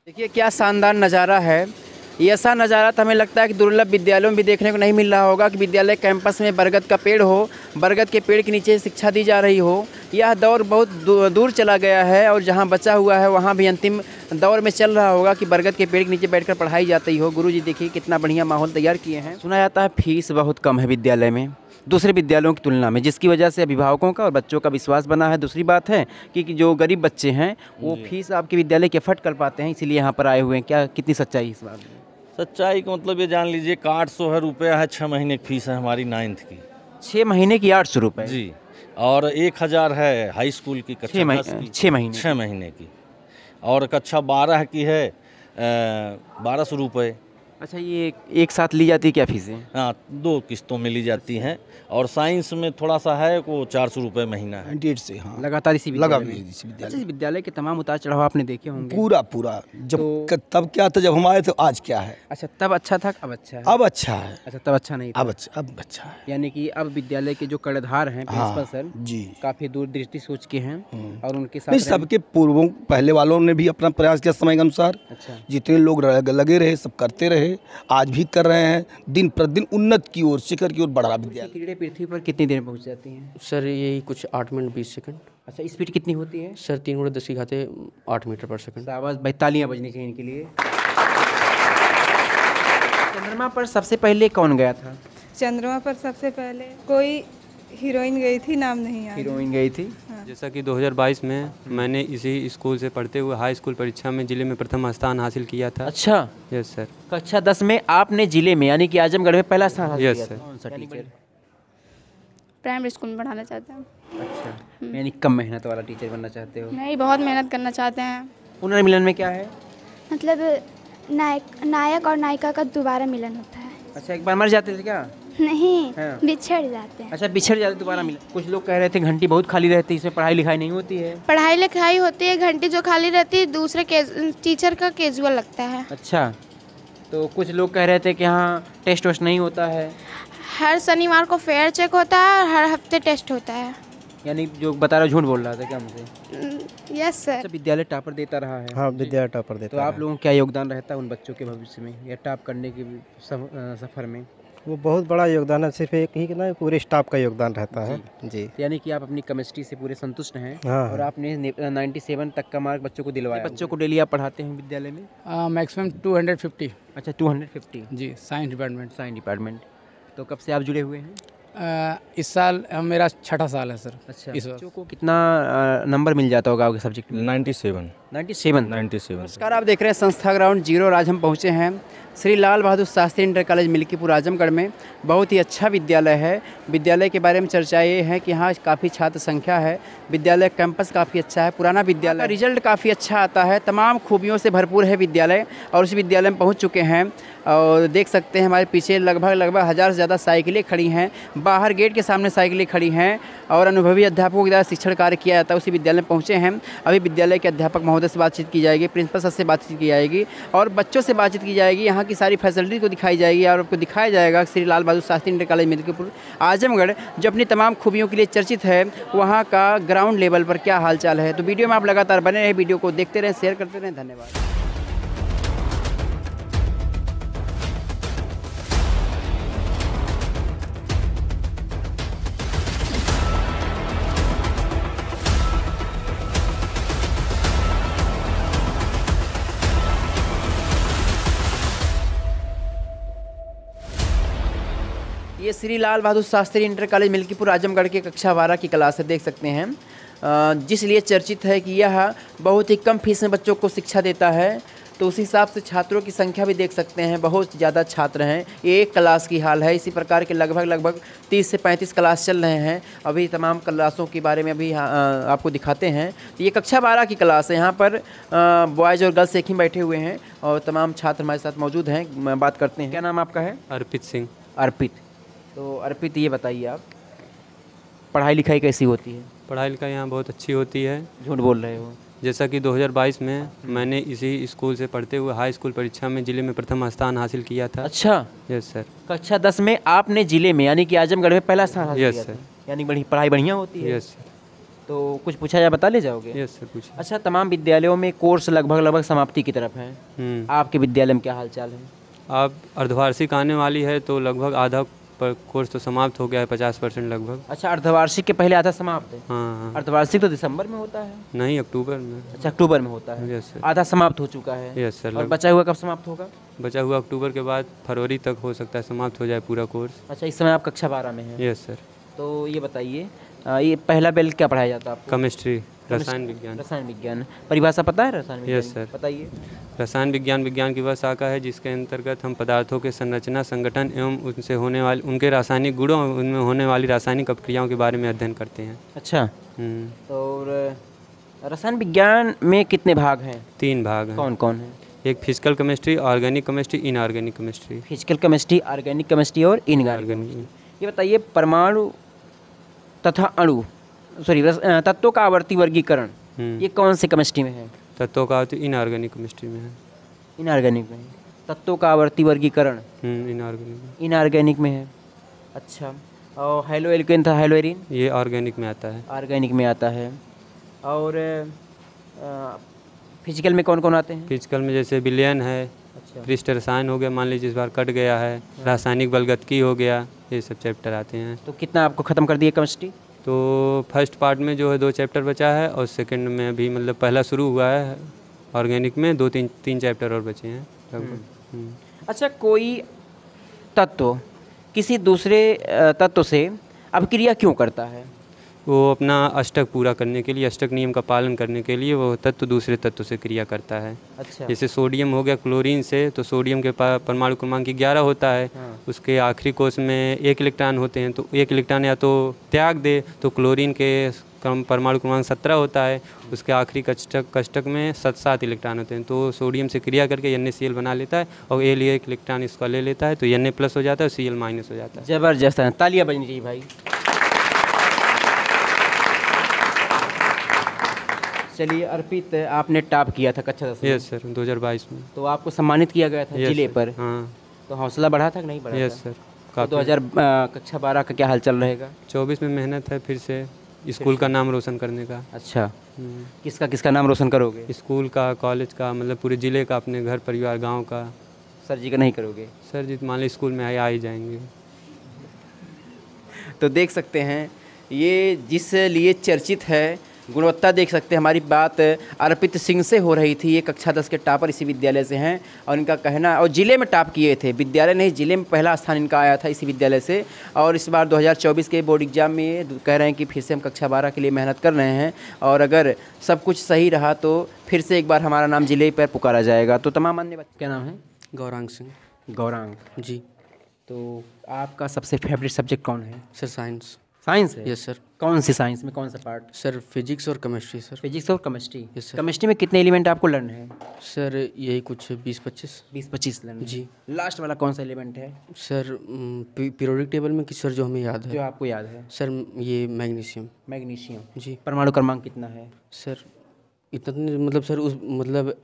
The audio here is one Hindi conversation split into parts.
देखिए क्या शानदार नज़ारा है। ये ऐसा नज़ारा तो हमें लगता है कि दुर्लभ विद्यालयों में भी देखने को नहीं मिल रहा होगा कि विद्यालय कैंपस में बरगद का पेड़ हो, बरगद के पेड़ के नीचे शिक्षा दी जा रही हो। यह दौर बहुत दूर चला गया है और जहाँ बचा हुआ है वहाँ भी अंतिम दौर में चल रहा होगा कि बरगद के पेड़ के नीचे बैठकर पढ़ाई जाती हो। गुरुजी देखिए कितना बढ़िया माहौल तैयार किए हैं। सुना जाता है फीस बहुत कम है विद्यालय में दूसरे विद्यालयों की तुलना में, जिसकी वजह से अभिभावकों का और बच्चों का विश्वास बना है। दूसरी बात है कि जो गरीब बच्चे हैं वो फीस आपके विद्यालय की अफोर्ड कर पाते हैं, इसीलिए यहाँ पर आए हुए हैं। क्या कितनी सच्चाई इस बात में? सच्चाई का मतलब ये जान लीजिए कि 800 रुपया है, 6 महीने की फीस है हमारी 9th की। 6 महीने की 800 रुपये जी, और 1000 है हाई स्कूल की कक्षा 6 महीने की, और कक्षा 12 की है 1200 रुपये। अच्छा, ये एक साथ ली जाती है क्या फीसें? हाँ, 2 किस्तों में ली जाती हैं। और साइंस में थोड़ा सा है वो 400 रुपये महीना है। 98 से हाँ लगातार इसी विद्यालय में? इसी विद्यालय। अच्छा, इस विद्यालय के तमाम उतार चढ़ाव आपने देखे होंगे। पूरा जब तब क्या था, जब हम आए थे आज क्या है। अच्छा, तब अच्छा था, अब अच्छा है? अब अच्छा है। अच्छा, तब अच्छा नहीं था? अब अच्छा है। यानी कि अब विद्यालय के जो कर्णधार हैं प्रिंसिपल सर जी काफी दूरदृष्टि सोच के हैं और उनके साथ नहीं, सबके पूर्वों पहले वालों ने भी अपना प्रयास किया समय के अनुसार। अच्छा, जितने लोग लगे रहे सब करते रहे, आज भी कर रहे हैं। दिन प्रतिदिन उन्नत की ओर, शिखर की ओर बढ़ रहा विद्यालय। कीड़े पृथ्वी पर कितनी देर में पहुंच जाती हैं? सर यही कुछ 8 मिनट 20 सेकंड। अच्छा, स्पीड कितनी होती है? सर 3 × 10 की घाते 8 मीटर पर सेकंड। आवाज़ भाई तालियां बजनी चाहिए इनके लिए। चंद्रमा पर सबसे पहले कौन गया था? चंद्रमा पर सबसे पहले कोई हीरोइन गई थी, नाम नहीं याद। हीरोइन गई थी। जैसा कि 2022 में मैंने इसी स्कूल से पढ़ते हुए हाई स्कूल परीक्षा में जिले में प्रथम स्थान हासिल किया था। अच्छा, यस सर। कक्षा 10 में आपने जिले में यानी कि आजमगढ़ में पहला स्थान हासिल यस किया सर। था। कौन सा टीचर? प्राइमरी स्कूल में पढ़ाना चाहते हैं। अच्छा, यानी कम मेहनत वाला टीचर बनना चाहते हो? नहीं, बहुत मेहनत करना चाहते हैं। पुनर्मिलन में क्या है? मतलब नायक और नायिका का दोबारा मिलन होता है। अच्छा, एक बार मर जाते थे क्या? नहीं, हाँ। बिछड़ जाते हैं। अच्छा, बिछड़ जाते दोबारा मिले। कुछ लोग कह रहे थे घंटी बहुत खाली रहती है, इसमें पढ़ाई लिखाई नहीं होती है। पढ़ाई लिखाई होती है, घंटी जो खाली रहती है दूसरे टीचर का कैजुअल लगता है। अच्छा, तो कुछ लोग कह रहे थे कि हाँ टेस्ट वेस्ट नहीं होता है। हर शनिवार को फेयर चेक होता है और हर हफ्ते टेस्ट होता है। यानी जो बता रहा झूठ बोल रहा था क्या मुझे? Yes sir. अच्छा, विद्यालय टॉपर देता रहा है। हाँ, विद्यालय टॉपर देता तो है। आप लोगों का क्या योगदान रहता है उन बच्चों के भविष्य में या टॉप करने के सफ़र में? वो बहुत बड़ा योगदान है, सिर्फ एक ही ना, पूरे स्टाफ का योगदान रहता है जी। यानी कि आप अपनी केमिस्ट्री से पूरे संतुष्ट हैं। हाँ। और आपने 97 तक का मार्क बच्चों को दिलवाया। बच्चों को डेली आप पढ़ाते हैं विद्यालय में? मैक्सिमम 250। अच्छा, 250 जी, साइंस डिपार्टमेंट। Science department. तो कब से आप जुड़े हुए हैं? इस साल मेरा 6ठा साल है सर। अच्छा, इस बच्चों को कितना नंबर मिल जाता होगा आपके सब्जेक्ट में? 97। नमस्कार, आप देख रहे हैं संस्था ग्राउंड जीरो। आज हम पहुँचे हैं श्री लाल बहादुर शास्त्री इंटर कॉलेज मिल्कीपुर आजमगढ़ में। बहुत ही अच्छा विद्यालय है। विद्यालय के बारे में चर्चा ये है कि यहाँ काफ़ी छात्र संख्या है। विद्यालय कैंपस काफ़ी अच्छा है, पुराना विद्यालय, रिजल्ट काफ़ी अच्छा आता है, तमाम खूबियों से भरपूर है विद्यालय। और उस विद्यालय में पहुँच चुके हैं और देख सकते हैं हमारे पीछे लगभग 1000 से ज़्यादा साइकिलें खड़ी हैं। बाहर गेट के सामने साइकिलें खड़ी हैं और अनुभवी अध्यापकों के द्वारा शिक्षण कार्य किया जाता है। उसी विद्यालय में पहुँचे हैं। अभी विद्यालय के अध्यापक महोदय से बातचीत की जाएगी, प्रिंसिपल सर से बातचीत की जाएगी और बच्चों से बातचीत की जाएगी। यहाँ की सारी फैसिलिटी को दिखाई जाएगी और आपको दिखाया जाएगा श्री लाल बहादुर शास्त्री इंटर कॉलेज मिल्कीपुर आजमगढ़ जो अपनी तमाम खूबियों के लिए चर्चित है, वहाँ का ग्राउंड लेवल पर क्या हालचाल है। तो वीडियो में आप लगातार बने रहें, वीडियो को देखते रहें, शेयर करते रहें। धन्यवाद। ये श्री लाल बहादुर शास्त्री इंटर कॉलेज मिल्कीपुर आजमगढ़ के कक्षा 12 की क्लास है, देख सकते हैं। जिसलिए चर्चित है कि यह बहुत ही कम फीस में बच्चों को शिक्षा देता है। तो उस हिसाब से छात्रों की संख्या भी देख सकते हैं, बहुत ज़्यादा छात्र हैं। ये एक क्लास की हाल है, इसी प्रकार के लगभग 30 से 35 क्लास चल रहे हैं। अभी तमाम क्लासों के बारे में अभी आपको दिखाते हैं। तो ये कक्षा 12 की क्लास है। यहाँ पर बॉयज़ और गर्ल्स एक ही बैठे हुए हैं और तमाम छात्र हमारे साथ मौजूद हैं। बात करते हैं, क्या नाम आपका है? अर्पित सिंह। अर्पित। तो अर्पित, ये बताइए आप पढ़ाई लिखाई कैसी होती है? पढ़ाई लिखाई यहाँ बहुत अच्छी होती है। झूठ बोल रहे हो। जैसा कि 2022 में मैंने इसी स्कूल से पढ़ते हुए हाई स्कूल परीक्षा में जिले में प्रथम स्थान हासिल किया था। अच्छा, यस सर। कक्षा 10 में आपने जिले में यानी कि आजमगढ़ में पहला स्थान हासिल यस किया सर। था। यानी पढ़ाई बढ़िया होती है। Yes sir. तो कुछ पूछा जाए बता ले जाओगे? यस सर पूछिए। अच्छा, तमाम विद्यालयों में कोर्स लगभग समाप्ति की तरफ है, आपके विद्यालय में क्या हाल चाल है? अब अर्धवार्षिक आने वाली है तो लगभग आधा पर कोर्स तो समाप्त हो गया है, 50% लगभग। अच्छा, अर्धवार्षिक के पहले आधा समाप्त है? हाँ। अर्धवार्षिक तो दिसंबर में होता है? नहीं, अक्टूबर में। अच्छा, अक्टूबर में होता है। Yes sir. आधा समाप्त हो चुका है? Yes sir. और बचा हुआ कब समाप्त होगा? बचा हुआ अक्टूबर के बाद फरवरी तक हो सकता है समाप्त हो जाए पूरा कोर्स। अच्छा, इस समय आप कक्षा 12 में हैं? Yes sir. तो ये बताइए, ये पहला बेल क्या पढ़ाया जाता है आपको? केमिस्ट्री, रसायन विज्ञान। रसायन विज्ञान, परिभाषा पता है रसायन विज्ञान? Yes sir. बताइए। रसायन विज्ञान की वह शाखा है जिसके अंतर्गत हम पदार्थों के संरचना, संगठन एवं उनसे होने वाले उनके रासायनिक गुणों, उनमें होने वाली रासायनिक अपक्रियाओं के बारे में अध्ययन करते हैं। अच्छा। और रसायन विज्ञान में कितने भाग हैं? 3 भाग हैं। कौन कौन है? एक physical chemistry, organic chemistry, inorganic chemistry. Physical chemistry, organic chemistry और इनऑर्गेनिक। ये बताइए, परमाणु तथा अणु तत्वों का आवर्ती वर्गीकरण ये कौन से केमिस्ट्री में है? तत्वों का तो इनऑर्गेनिक केमिस्ट्री में है। इनऑर्गेनिक में है। तत्वों का आवर्ती वर्गीकरण इनऑर्गेनिक में है। अच्छा, और हेलो एल्केन था हेलोइरिन, ये ऑर्गेनिक में आता है। ऑर्गेनिक में आता है। और फिजिकल में कौन कौन आते हैं? फिजिकल में जैसे विलयन है, अच्छा, पृष्ठ रसायन हो गया, मान लीजिए इस बार कट गया है, रासायनिक बलगतकी हो गया, ये सब चैप्टर आते हैं। तो कितना आपको ख़त्म कर दिया केमिस्ट्री? तो फर्स्ट पार्ट में जो है 2 चैप्टर बचा है और सेकंड में भी मतलब पहला शुरू हुआ है, ऑर्गेनिक में 2-3 चैप्टर और बचे हैं लगभग। अच्छा, कोई तत्व किसी दूसरे तत्व से अभिक्रिया क्यों करता है? वो अपना अष्टक पूरा करने के लिए, अष्टक नियम का पालन करने के लिए वो तत्व दूसरे तत्व से क्रिया करता है। अच्छा। जैसे सोडियम हो गया क्लोरीन से, तो सोडियम के परमाणु क्रमांक 11 होता है। उसके आखिरी कोष में 1 इलेक्ट्रॉन होते हैं, तो 1 इलेक्ट्रॉन या तो त्याग दे, तो क्लोरीन के परमाणु क्रमांक 17 होता है। उसके आखिरी कष्टक में 7 इलेक्ट्रॉन होते हैं, तो सोडियम से क्रिया करके NaCl बना लेता है और ए लिए 1 इलेक्ट्रॉन इसका ले लेता है, तो Na+ हो जाता है और Cl- हो जाता है। ज़बरदस्त है, तालियां बजनी चाहिए भाई। चलिए अर्पित, आपने टॉप किया था कक्षा 10 में। यस सर, 2022 में। तो आपको सम्मानित किया गया था जिले पर। हाँ। तो हौसला बढ़ा था कि नहीं बढ़ा? Yes sir. तो 2000 कक्षा 12 का क्या हाल चल रहेगा? 24 में मेहनत है फिर से स्कूल का नाम रोशन करने का। अच्छा, किसका नाम रोशन करोगे? स्कूल का, कॉलेज का, मतलब पूरे ज़िले का, अपने घर परिवार गांव का। सर जी का नहीं करोगे? सर जी मान ली स्कूल में आ ही जाएंगे। तो देख सकते हैं, ये जिस लिए चर्चित है, गुणवत्ता देख सकते हैं। हमारी बात अर्पित सिंह से हो रही थी, ये कक्षा 10 के टॉपर इसी विद्यालय से हैं और इनका कहना, और ज़िले में टॉप किए थे, विद्यालय नहीं ज़िले में पहला स्थान इनका आया था इसी विद्यालय से। और इस बार 2024 के बोर्ड एग्जाम में कह रहे हैं कि फिर से हम कक्षा 12 के लिए मेहनत कर रहे हैं और अगर सब कुछ सही रहा तो फिर से एक बार हमारा नाम ज़िले पर पुकारा जाएगा। तो तमाम अन्य बच्चे, क्या नाम है? गौरांग सिंह। गौरांग जी। तो आपका सबसे फेवरेट सब्जेक्ट कौन है? Sir science. साइंस है? Yes sir. कौन सी साइंस में कौन सा पार्ट? सर फिजिक्स और केमिस्ट्री सर। फिजिक्स और केमिस्ट्री। Yes sir. केमिस्ट्री में कितने एलिमेंट आपको लर्न है? सर यही कुछ 20-25 लर्न। जी। लास्ट वाला कौन सा एलिमेंट है? सर पीरियोडिक टेबल में किस सर जो हमें याद है? जो आपको याद है? सर ये मैग्नीशियम। मैग्नीशियम। जी। परमाणु क्रमांक कितना है? सर इतना तो नहीं, मतलब सर उस मतलब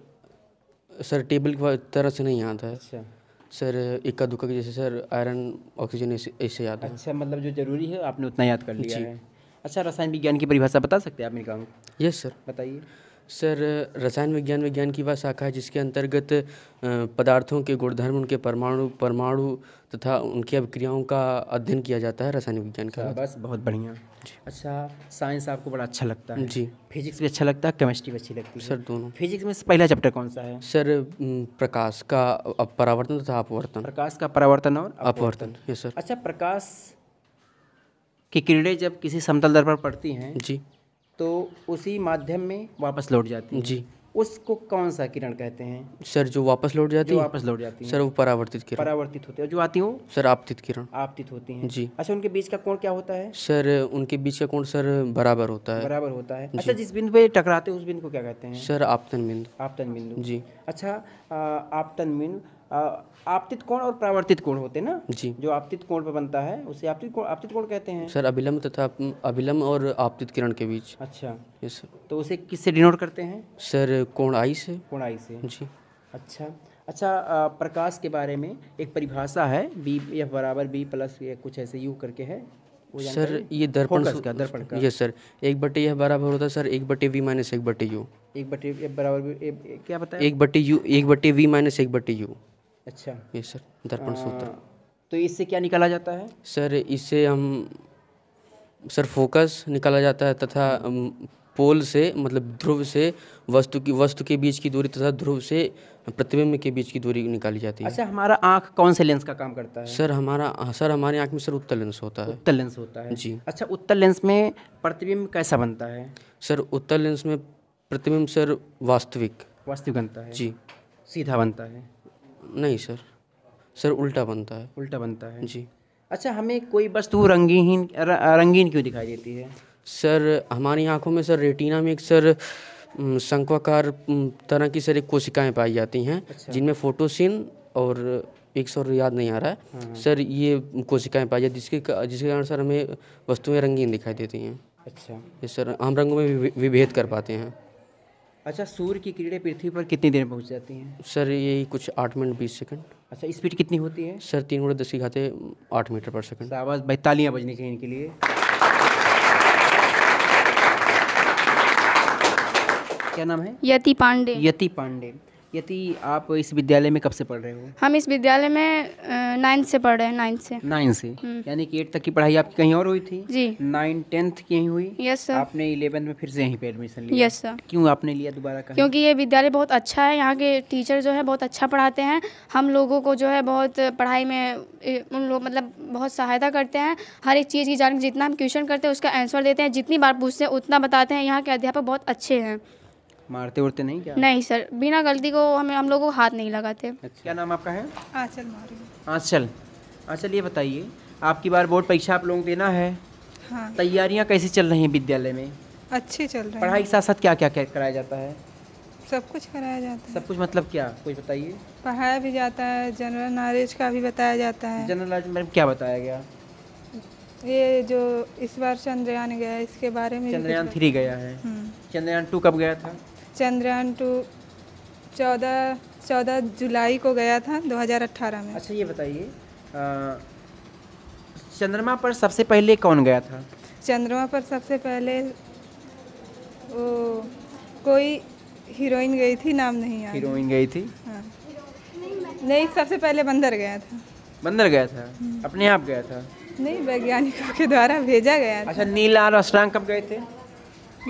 सर टेबल की तरह से नहीं याद है। अच्छा सर इक्का दुक्का जैसे सर आयरन ऑक्सीजन ऐसे याद है। अच्छा, मतलब जो जरूरी है आपने उतना याद कर लिया है। अच्छा, रसायन विज्ञान की परिभाषा बता सकते हैं आप मेरे काम? Yes sir. बताइए। सर रसायन विज्ञान की वह शाखा है जिसके अंतर्गत पदार्थों के गुणधर्म, उनके परमाणु तथा उनकी अभिक्रियाओं का अध्ययन किया जाता है रसायन विज्ञान का। बस बहुत बढ़िया। अच्छा, साइंस आपको बड़ा अच्छा लगता है? जी। फिजिक्स भी अच्छा लगता है, केमिस्ट्री भी अच्छी लगती है? सर दोनों। फिजिक्स में पहला चैप्टर कौन सा है? सर प्रकाश का परावर्तन तथा अपवर्तन। प्रकाश का परावर्तन और अपवर्तन। Yes sir. अच्छा, प्रकाश की किरणें जब किसी समतल दर पर पड़ती हैं जी, तो उसी माध्यम में वापस लौट जाती हैं। जी। उसको कौन सा किरण कहते हैं? सर जो वापस लौट जाती जो है? वापस लौट जाती हैं सर वो परावर्तित किरण। परावर्तित होते हैं। जो आती हो? सर आपतित किरण। आपतित होती हैं। जी। अच्छा, उनके बीच का कोण क्या होता है? सर उनके बीच का कोण सर बराबर होता है। बराबर होता है। अच्छा, जिस बिंदु पे टकराते हैं उस बिंदु को क्या कहते हैं? सर आपतन बिंदु। आपतन बिंदु। जी। अच्छा, आपतन बिंदु, आपतित कोण और परावर्तित कोण होते हैं ना? जी। जो आपतित कोण पर बनता है उसे आपतित कोण कहते हैं। सर अभिलंब और आपतित किरण के बीच। अच्छा। Yes sir. तो उसे किससे डिनोट करते हैं? सर कोण आई से। कोण आई से। जी। अच्छा, प्रकाश के बारे में एक परिभाषा है, B F = B+ या कुछ ऐसे U करके है, सर ये दर्पण फोकस का, दर्पण का। यस सर, 1/, यह बराबर होता है सर 1/v-1/u। 1/v बराबर क्या बताया? 1/u 1/v-1/u। अच्छा। यस सर, दर्पण सूत्र। तो इससे क्या निकाला जाता है? सर इससे हम सर फोकस निकाला जाता है तथा पोल से मतलब ध्रुव से वस्तु के बीच की दूरी तथा ध्रुव से प्रतिबिंब के बीच की दूरी निकाली जाती है। अच्छा, हमारा आँख कौन से लेंस का काम करता है? सर हमारे आँख में सर उत्तल लेंस होता है। उत्तल लेंस होता है जी। अच्छा, उत्तल लेंस में प्रतिबिंब कैसा बनता है? सर उत्तल लेंस में प्रतिबिंब सर वास्तविक बनता है। जी। सीधा बनता है? नहीं सर उल्टा बनता है। उल्टा बनता है जी। अच्छा, हमें कोई वस्तु रंगीन क्यों दिखाई देती है? सर हमारी आंखों में सर रेटिना में एक सर शंक्वाकार तरह की सर एक कोशिकाएं पाई जाती हैं। अच्छा। जिनमें फोटोसिन और एक सर याद नहीं आ रहा है सर, ये कोशिकाएं पाई जाती जिसके कारण सर हमें वस्तुएं रंगीन दिखाई देती हैं। अच्छा। ये सर हम रंगों में विभेद कर पाते हैं। अच्छा, सूर्य की किरणें पृथ्वी पर कितनी देर में पहुंच जाती हैं? सर यही कुछ 8 मिनट 20 सेकंड। अच्छा, स्पीड कितनी होती है? सर 3×10⁸ मीटर पर सेकंड। आवाज़ भाई, तालियां बजनी चाहिए इनके लिए। क्या नाम है? यति पांडे। यति पांडे। यति, आप इस विद्यालय में कब से पढ़ रहे हो? हम इस विद्यालय में 9th से पढ़ रहे हैं। 9th से। 9 से, यानी कि 8 तक की पढ़ाई आपकी कहीं और हुई थी? जी। 9 10th की यहीं हुई? Yes sir. आपने 11th में फिर से यहीं पे एडमिशन लिया? Yes sir. क्यों आपने लिया दोबारा? कहीं? क्योंकि ये विद्यालय बहुत अच्छा है, यहाँ के टीचर जो है बहुत अच्छा पढ़ाते हैं। हम लोगों को जो है बहुत पढ़ाई में उन लोग मतलब बहुत सहायता करते हैं। हर एक चीज़ की जानकारी, जितना हम क्वेश्चन करते हैं उसका आंसर देते हैं, जितनी बार पूछते हैं उतना बताते हैं। यहाँ के अध्यापक बहुत अच्छे हैं। मारते उड़ते नहीं क्या? नहीं सर, बिना गलती को हम लोगों को हाथ नहीं लगाते। अच्छा। क्या नाम आपका है? आंचल मारी। आंचल, ये बताइए, आपकी बार बोर्ड परीक्षा आप लोगों को देना है। हाँ। तैयारियां कैसी चल रही हैं विद्यालय में? अच्छी चल रही पढ़ाई के साथ साथ क्या क्या कराया जाता है? सब कुछ कराया जाता है। सब कुछ मतलब क्या, कुछ बताइए। पढ़ाया भी जाता है, जनरल नॉलेज का भी बताया जाता है। जनरल नॉलेज में क्या बताया गया? ये जो इस बार चंद्रयान गया इसके बारे में। चंद्रयान 3 गया है। चंद्रयान 2 कब गया था? चंद्रयान 2 14 जुलाई को गया था 2018 में। अच्छा, ये बताइए, चंद्रमा पर सबसे पहले कौन गया था? चंद्रमा पर सबसे पहले वो कोई हीरोइन गई थी, नाम नहीं याद। हीरोइन गई थी? हाँ। नहीं, सबसे पहले बंदर गया था। बंदर गया था? अपने आप गया था? नहीं, वैज्ञानिकों के द्वारा भेजा गया था। अच्छा, नील आर्मस्ट्रांग कब गए थे?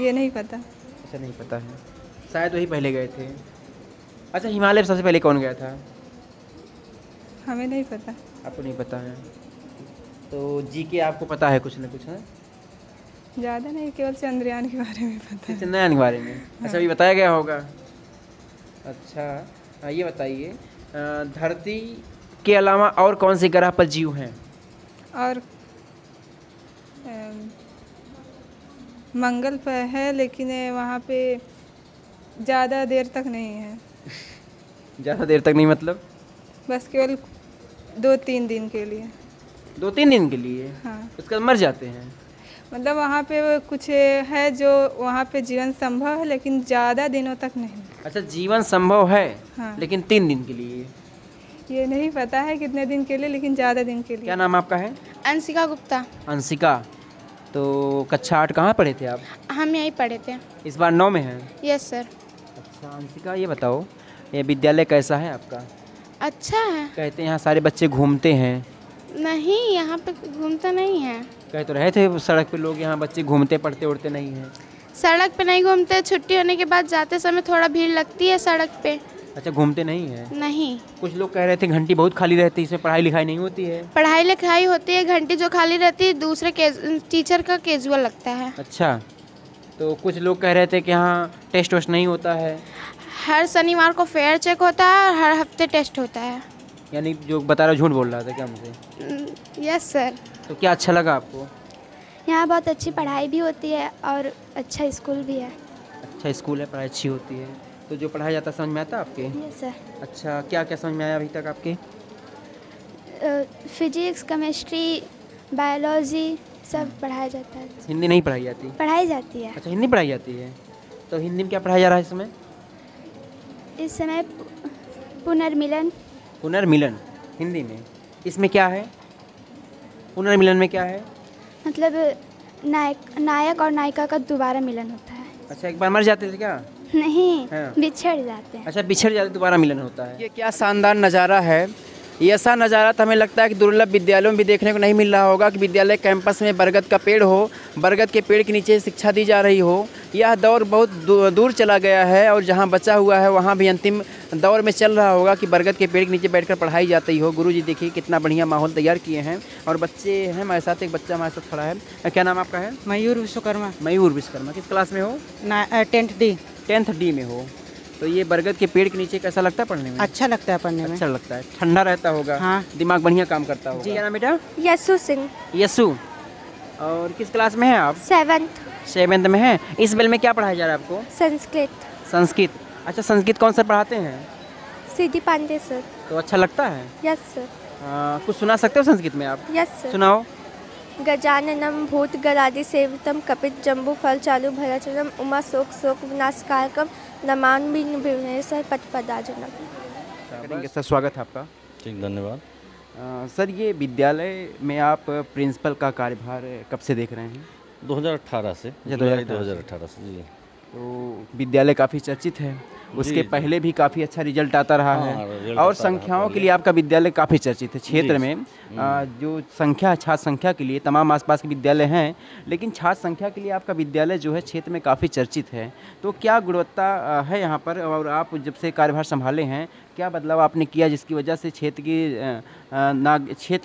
ये नहीं पता। अच्छा, नहीं पता है, शायद वही पहले गए थे। अच्छा, हिमालय पर सबसे पहले कौन गया था? हमें नहीं पता। आपको नहीं पता है? तो जीके आपको पता है कुछ ना कुछ है? ज़्यादा नहीं, केवल चंद्रयान के बारे में पता है। चंद्रयान के बारे में? अच्छा, अभी बताया गया होगा। अच्छा, ये बताइए, धरती के अलावा और कौन से ग्रह पर जीव हैं? और मंगल पर है, लेकिन वहाँ पे ज़्यादा देर तक नहीं है। ज़्यादा देर तक नहीं मतलब? बस केवल 2-3 दिन के लिए। 2-3 दिन के लिए? हाँ। उसके बाद मर जाते हैं? मतलब वहाँ पे कुछ है जो वहाँ पे जीवन संभव है, लेकिन ज़्यादा दिनों तक नहीं। अच्छा, जीवन संभव है। हाँ। लेकिन 3 दिन के लिए? ये नहीं पता है कितने दिन के लिए, लेकिन ज़्यादा दिन के लिए। क्या नाम आपका है? अंशिका गुप्ता। अंशिका, तो कक्षा 8 कहाँ पढ़े थे आप? हम यहीं पढ़े थे। इस बार 9 में हैं? Yes sir. अच्छा अंशिका, ये बताओ, ये विद्यालय कैसा है आपका? अच्छा है। कहते हैं यहाँ सारे बच्चे घूमते हैं। नहीं, यहाँ पे घूमता नहीं है। कह तो रहे थे सड़क पे लोग, यहाँ बच्चे घूमते पढ़ते उड़ते नहीं हैं। सड़क पे नहीं घूमते, छुट्टी होने के बाद जाते समय थोड़ा भीड़ लगती है सड़क पे। अच्छा, घूमते नहीं हैं? नहीं। कुछ लोग कह रहे थे घंटी बहुत खाली रहती है, इसमें पढ़ाई लिखाई नहीं होती है। पढ़ाई लिखाई होती है, घंटी जो खाली रहती है दूसरे टीचर का कैजुअल लगता है। अच्छा, तो कुछ लोग कह रहे थे कि यहाँ टेस्ट वेस्ट नहीं होता है। हर शनिवार को फेयर चेक होता है और हर हफ्ते टेस्ट होता है। यानी जो बता रहा झूठ बोल रहा था क्या मुझे? Yes sir. तो क्या अच्छा लगा आपको? यहाँ बहुत अच्छी पढ़ाई भी होती है और अच्छा स्कूल भी है। अच्छा स्कूल है, पढ़ाई अच्छी होती है। तो जो पढ़ाया जाता समझ में आता आपके? Yes sir. अच्छा, क्या क्या समझ में आया अभी तक आपके? फिजिक्स, केमिस्ट्री, बायोलॉजी सब पढ़ाया जाता है। हिंदी नहीं पढ़ाई जाती? पढ़ाई जाती है। अच्छा, हिंदी पढ़ाई जाती है। तो हिंदी में क्या पढ़ाया जा रहा है इस समय? इस समय पुनर्मिलन। पुनर्मिलन हिंदी में, इसमें क्या है? पुनर्मिलन में क्या है? मतलब नायक और नायिका का दोबारा मिलन होता है। अच्छा, एक बार मर जाते थे क्या? नहीं, हाँ। बिछड़ जाते हैं। अच्छा, बिछड़ जाते दोबारा मिलन होता है। ये क्या शानदार नज़ारा है। ये ऐसा नज़ारा तो हमें लगता है कि दुर्लभ विद्यालयों में भी देखने को नहीं मिल रहा होगा कि विद्यालय कैंपस में बरगद का पेड़ हो, बरगद के पेड़ के नीचे शिक्षा दी जा रही हो। यह दौर बहुत दूर चला गया है और जहाँ बचा हुआ है वहाँ भी अंतिम दौर में चल रहा होगा कि बरगद के पेड़ के नीचे बैठकर पढ़ाई जाती हो। गुरुजी देखिए कितना बढ़िया माहौल तैयार किए हैं और बच्चे हैं हमारे साथ। एक बच्चा हमारे साथ खड़ा है। क्या नाम आपका है? मयूर विश्वकर्मा। मयूर विश्वकर्मा। किस क्लास में हो? 10th D। 10th D में हो। तो ये बरगद के पेड़ के नीचे कैसा लगता है पढ़ने में? अच्छा लगता है पढ़ने में। अच्छा लगता है, ठंडा रहता होगा। हाँ। दिमाग बढ़िया काम करता होगा। क्या नाम बेटा? यसु सिंह। यसु। और किस क्लास में है आप? 7th में है। इस बेल में क्या पढ़ाया जा रहा है आपको? संस्कृत। संस्कृत। अच्छा, संस्कृत कौन सा पढ़ाते हैं? सीधी पांडे सर। तो अच्छा लगता है? Yes sir. कुछ सुना सकते हो संस्कृत में आप? Yes sir. सुनाओ। गजाननम भूत गणादि सेवितम कपित जम्बू फल चालू भरचरम उमा शोक शोक विनाशकारकम नमामि भुवनेश्वर पदपदाजनम। करेंगे सर, स्वागत है आपका। ठीक, धन्यवाद। सर, ये विद्यालय में आप प्रिंसिपल का कार्यभार कब से देख रहे हैं? 2018 से। अच्छा, जुलाई 2018 से जी। तो विद्यालय काफ़ी चर्चित है, उसके पहले भी काफ़ी अच्छा रिजल्ट आता रहा है और संख्याओं के लिए आपका विद्यालय काफ़ी चर्चित है क्षेत्र में। जो संख्या छात्र संख्या के लिए तमाम आसपास के विद्यालय हैं, लेकिन छात्र संख्या के लिए आपका विद्यालय जो है क्षेत्र में काफ़ी चर्चित है। तो क्या गुणवत्ता है यहाँ पर? और आप जब से कार्यभार संभाले हैं क्या बदलाव आपने किया जिसकी वजह से क्षेत्र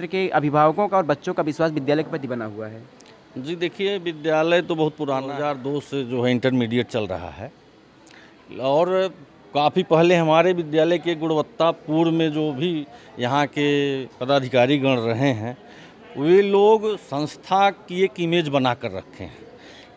के अभिभावकों का और बच्चों का विश्वास विद्यालय के प्रति बना हुआ है? जी देखिए, विद्यालय तो बहुत पुराना 2002 से जो है इंटरमीडिएट चल रहा है और काफ़ी पहले हमारे विद्यालय के गुणवत्ता पूर्व में जो भी यहाँ के पदाधिकारी गण रहे हैं वे लोग संस्था की एक इमेज बना कर रखे हैं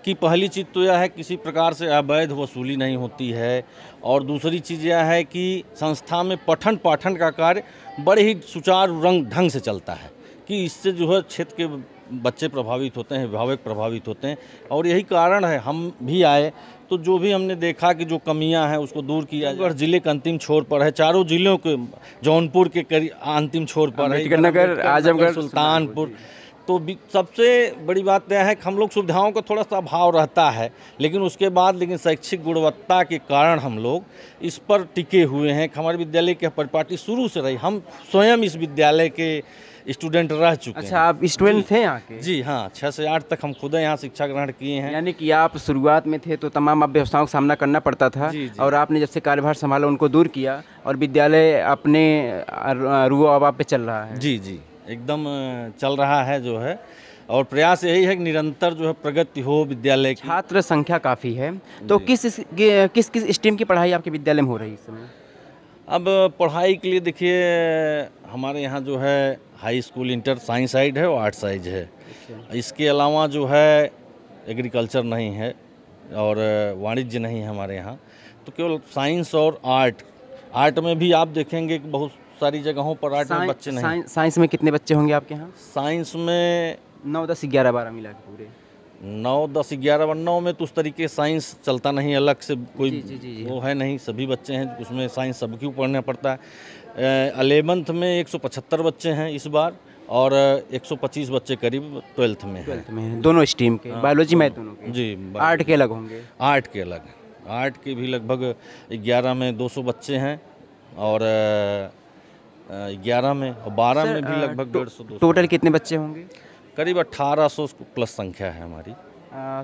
कि पहली चीज़ तो यह है किसी प्रकार से अवैध वसूली नहीं होती है और दूसरी चीज़ यह है कि संस्था में पठन पाठन का कार्य बड़े ही सुचारू ढंग से चलता है कि इससे जो है क्षेत्र के बच्चे प्रभावित होते हैं, अभिभावक प्रभावित होते हैं और यही कारण है हम भी आए तो जो भी हमने देखा कि जो कमियां हैं उसको दूर किया जाए। जिले के अंतिम छोर पर है, चारों जिलों के जौनपुर के करीब अंतिम छोर पर है, नगर, आजमगढ़, सुल्तानपुर। तो सबसे बड़ी बात यह है कि हम लोग सुविधाओं का थोड़ा सा अभाव रहता है लेकिन शैक्षिक गुणवत्ता के कारण हम लोग इस पर टिके हुए हैं। हमारे विद्यालय की परिपाटी शुरू से रही, हम स्वयं इस विद्यालय के स्टूडेंट रह चुके हैं। अच्छा, आप स्टूडेंट थे यहाँ के? जी हाँ, 6 से 8 तक हम खुद यहाँ शिक्षा ग्रहण किए हैं। यानी कि आप शुरुआत में थे तो तमाम व्यवस्थाओं का सामना करना पड़ता था और आपने जब से कार्यभार संभाला उनको दूर किया और विद्यालय अपने रुआ पे चल रहा है। जी जी, एकदम चल रहा है जो है और प्रयास यही है कि निरंतर जो है प्रगति हो विद्यालय की। छात्र संख्या काफ़ी है तो किस स्ट्रीम की पढ़ाई आपके विद्यालय में हो रही है इस समय? अब पढ़ाई के लिए देखिए हमारे यहाँ जो है high school inter science side है और आर्ट साइड है। इसके अलावा जो है एग्रीकल्चर नहीं है और वाणिज्य नहीं है हमारे यहाँ, तो केवल साइंस और आर्ट में भी आप देखेंगे कि बहुत सारी जगहों पर आर्ट में बच्चे नहीं। साइंस में कितने बच्चे होंगे आपके यहाँ? साइंस में 9, 10, 11, 12 मिला के पूरे 9, 10, 11, 9 में तो उस तरीके साइंस चलता नहीं, अलग से कोई जी। वो है नहीं, सभी बच्चे हैं उसमें साइंस सबकी पढ़ना पड़ता है। 11th में 175 बच्चे हैं इस बार और 125 बच्चे करीब 12th में हैं। दोनों स्ट्रीम के, बायोलॉजी मैथ दोनों के? जी। आर्ट के अलग होंगे? आर्ट के अलग, आर्ट के भी लगभग 11 में 200 बच्चे हैं और 11 में और 12 में भी लगभग 150-200। टोटल कितने बच्चे होंगे? करीब 1800 प्लस संख्या है हमारी।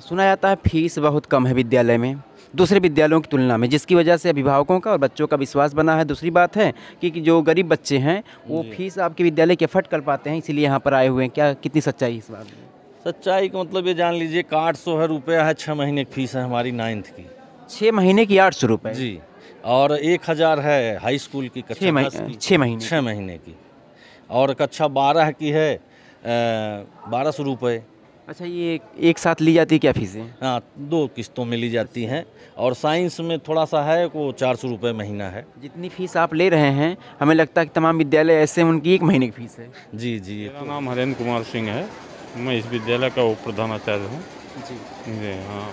सुना जाता है फीस बहुत कम है विद्यालय में दूसरे विद्यालयों की तुलना में, जिसकी वजह से अभिभावकों का और बच्चों का विश्वास बना है। दूसरी बात है कि जो गरीब बच्चे हैं वो फीस आपके विद्यालय के अफोर्ड कर पाते हैं, इसीलिए यहाँ पर आए हुए हैं। क्या कितनी सच्चाई इस बात में? सच्चाई का मतलब ये जान लीजिए कि 800 रुपया है, 6 महीने की फीस है हमारी 9th की। 6 महीने की 800 रुपये? जी। और 1000 है हाई स्कूल की कक्षा 6 महीने की और कक्षा 12 की है 1200 रुपये। अच्छा, ये एक साथ ली जाती है क्या फीसें? हाँ, 2 किस्तों में ली जाती हैं और साइंस में थोड़ा सा है वो 400 रुपये महीना है। जितनी फीस आप ले रहे हैं हमें लगता है कि तमाम विद्यालय ऐसे उनकी 1 महीने की फीस है। जी जी। मेरा नाम हरेंद्र कुमार सिंह है, मैं इस विद्यालय का उप प्रधानाचार्य हूँ। जी हाँ।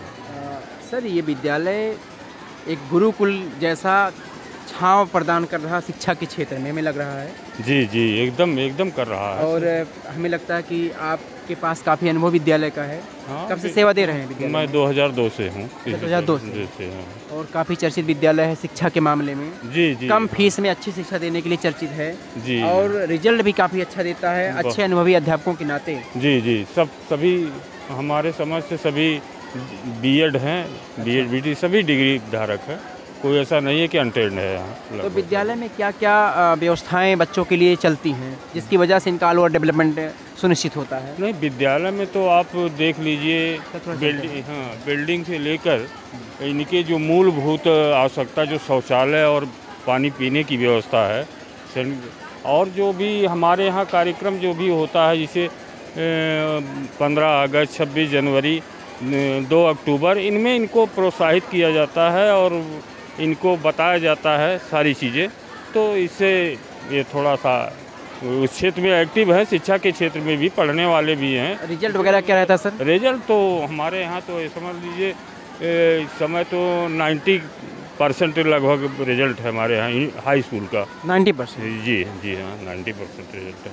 सर, ये विद्यालय एक गुरुकुल जैसा छांव प्रदान कर रहा शिक्षा के क्षेत्र में हमें लग रहा है। जी जी, एकदम कर रहा है। और हमें लगता है कि आप आपके पास काफ़ी अनुभव विद्यालय का है। हाँ, कब से सेवा दे रहे हैं विद्यालय मैं 2002 से हूँ। 2002 से हाँ। और काफ़ी चर्चित विद्यालय है शिक्षा के मामले में। जी जी। कम फीस में अच्छी शिक्षा देने के लिए चर्चित है जी। और रिजल्ट भी काफ़ी अच्छा देता है, अच्छे अनुभवी अध्यापकों के नाते। जी जी, सभी हमारे समझ से सभी बीएड हैं, बीएड बीटी सभी डिग्री धारक है, कोई ऐसा नहीं है कि अनट्रेंड है यहाँ। तो विद्यालय में क्या क्या व्यवस्थाएं बच्चों के लिए चलती हैं जिसकी वजह से इनका ओवर डेवलपमेंट सुनिश्चित होता है? नहीं, विद्यालय में तो आप देख लीजिए बिल्डिंग से लेकर इनके जो मूलभूत आवश्यकता जो शौचालय और पानी पीने की व्यवस्था है, और जो भी हमारे यहाँ कार्यक्रम जो भी होता है जैसे 15 अगस्त, 26 जनवरी, 2 अक्टूबर, इनमें इनको प्रोत्साहित किया जाता है और इनको बताया जाता है सारी चीज़ें। तो इससे ये थोड़ा सा उस क्षेत्र में एक्टिव है, शिक्षा के क्षेत्र में भी पढ़ने वाले भी हैं। रिजल्ट वगैरह क्या रहता है सर? रिजल्ट तो हमारे यहाँ तो ये समझ लीजिए इस समय तो 90% लगभग रिजल्ट है हमारे यहाँ हाई स्कूल का। 90%? जी जी हाँ, 90% रिजल्ट है।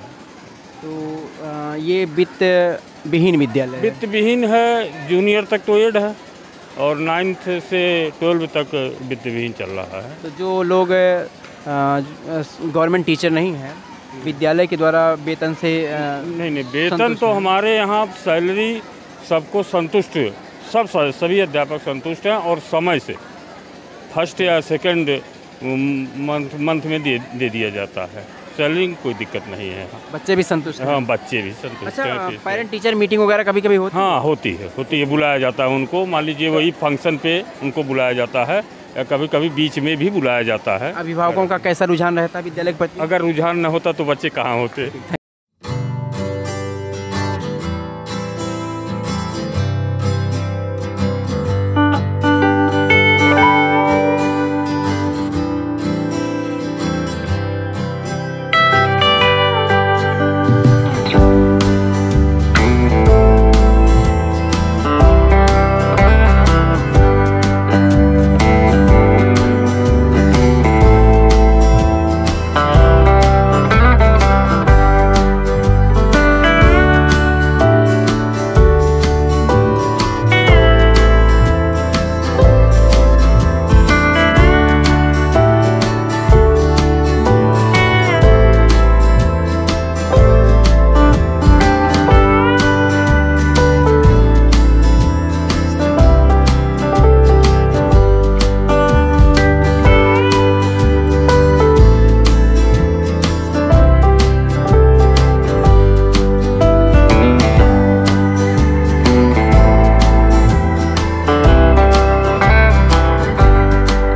तो ये वित्त विहीन विद्यालय है? वित्त विहीन है, जूनियर तक तो एड है और 9th से 12 तक वित्त विहीन चल रहा है। तो जो लोग गवर्नमेंट टीचर नहीं हैं, विद्यालय के द्वारा वेतन से नहीं, वेतन तो हमारे यहाँ सैलरी सबको संतुष्ट, सभी अध्यापक संतुष्ट हैं और समय से फर्स्ट या सेकंड मंथ में दे दिया जाता है। सैलरी कोई दिक्कत नहीं है। बच्चे भी संतुष्ट हैं? हाँ, बच्चे भी संतुष्ट हैं। अच्छा, पेरेंट टीचर मीटिंग वगैरह कभी कभी होती है? हाँ, होती है, बुलाया जाता है उनको। मान लीजिए वही फंक्शन पे उनको बुलाया जाता है या कभी कभी बीच में भी बुलाया जाता है। अभिभावकों का कैसा रुझान रहता है विद्यालय के प्रति? अगर रुझान न होता तो बच्चे कहाँ होते।